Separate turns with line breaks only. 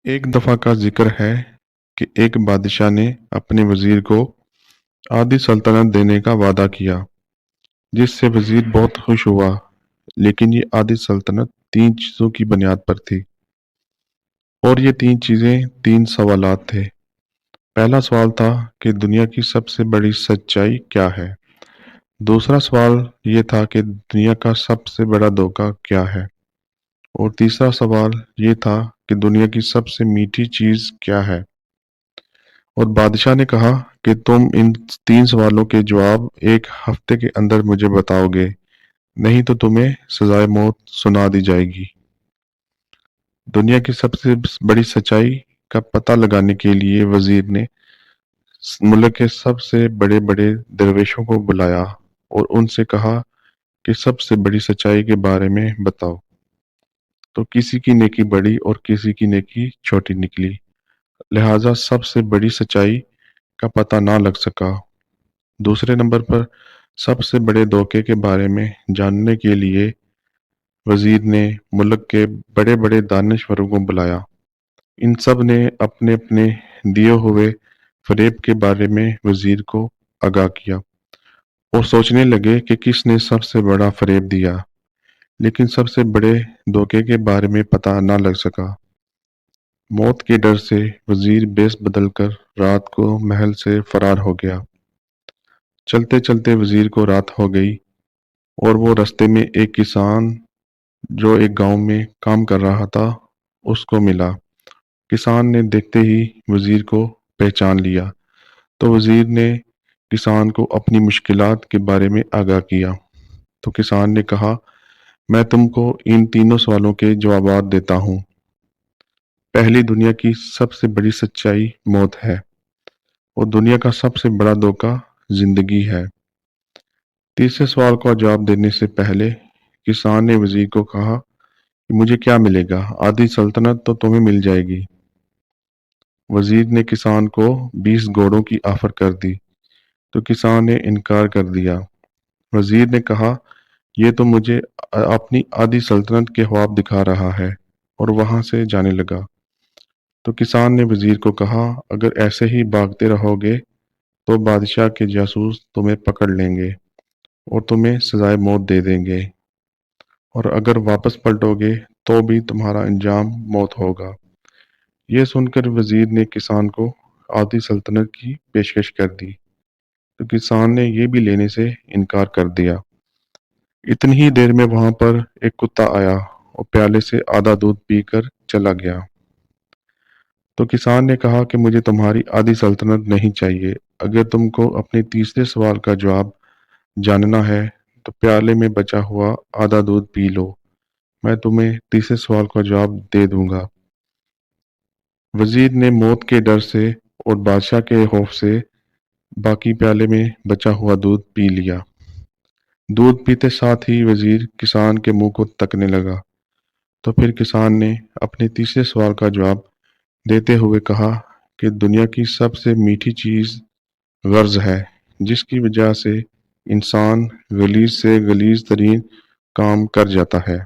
एक दफा का जिक्र है कि एक बादशाह ने अपने वजीर को आधी सल्तनत देने का वादा किया, जिससे वजीर बहुत खुश हुआ। लेकिन ये आधी सल्तनत तीन चीजों की बुनियाद पर थी, और ये तीन चीजें तीन सवालात थे। पहला सवाल था कि दुनिया की सबसे बड़ी सच्चाई क्या है। दूसरा सवाल ये था कि दुनिया का सबसे बड़ा धोखा क्या है। और तीसरा सवाल ये था कि दुनिया की सबसे मीठी चीज क्या है। और बादशाह ने कहा कि तुम इन तीन सवालों के जवाब एक हफ्ते के अंदर मुझे बताओगे, नहीं तो तुम्हें सजाए मौत सुना दी जाएगी। दुनिया की सबसे बड़ी सच्चाई का पता लगाने के लिए वजीर ने मुल्क के सबसे बड़े बड़े दरवेशों को बुलाया और उनसे कहा कि सबसे बड़ी सच्चाई के बारे में बताओ। तो किसी की नेकी बड़ी और किसी की नेकी छोटी निकली, लिहाजा सबसे बड़ी सच्चाई का पता ना लग सका। दूसरे नंबर पर सबसे बड़े धोखे के बारे में जानने के लिए वजीर ने मुल्क के बड़े बड़े दानिश्वरों को बुलाया। इन सब ने अपने अपने दिए हुए फरेब के बारे में वजीर को आगाह किया और सोचने लगे कि किसने सबसे बड़ा फरेब दिया। लेकिन सबसे बड़े धोखे के बारे में पता न लग सका। मौत के डर से वजीर बेस बदलकर रात को महल से फरार हो गया। चलते चलते वजीर को रात हो गई और वो रास्ते में एक किसान जो एक गांव में काम कर रहा था उसको मिला। किसान ने देखते ही वजीर को पहचान लिया, तो वजीर ने किसान को अपनी मुश्किलात के बारे में आगाह किया। तो किसान ने कहा, मैं तुमको इन तीनों सवालों के जवाब देता हूँ। पहली, दुनिया की सबसे बड़ी सच्चाई मौत है और दुनिया का सबसे बड़ा धोखा जिंदगी है। तीसरे सवाल का जवाब देने से पहले किसान ने वजीर को कहा कि मुझे क्या मिलेगा, आधी सल्तनत तो तुम्हें मिल जाएगी। वजीर ने किसान को 20 घोड़ों की ऑफर कर दी, तो किसान ने इनकार कर दिया। वजीर ने कहा, ये तो मुझे अपनी आधी सल्तनत के ख्वाब दिखा रहा है, और वहां से जाने लगा। तो किसान ने वजीर को कहा, अगर ऐसे ही भागते रहोगे तो बादशाह के जासूस तुम्हें पकड़ लेंगे और तुम्हें सजाए मौत दे देंगे, और अगर वापस पलटोगे तो भी तुम्हारा अंजाम मौत होगा। यह सुनकर वजीर ने किसान को आधी सल्तनत की पेशकश कर दी, तो किसान ने यह भी लेने से इनकार कर दिया। इतनी ही देर में वहां पर एक कुत्ता आया और प्याले से आधा दूध पीकर चला गया। तो किसान ने कहा कि मुझे तुम्हारी आधी सल्तनत नहीं चाहिए। अगर तुमको अपने तीसरे सवाल का जवाब जानना है तो प्याले में बचा हुआ आधा दूध पी लो, मैं तुम्हें तीसरे सवाल का जवाब दे दूंगा। वजीर ने मौत के डर से और बादशाह के खौफ से बाकी प्याले में बचा हुआ दूध पी लिया। दूध पीते साथ ही वजीर किसान के मुंह को तकने लगा। तो फिर किसान ने अपने तीसरे सवाल का जवाब देते हुए कहा कि दुनिया की सबसे मीठी चीज गर्ज है, जिसकी वजह से इंसान गलीज से गलीज तरीन काम कर जाता है।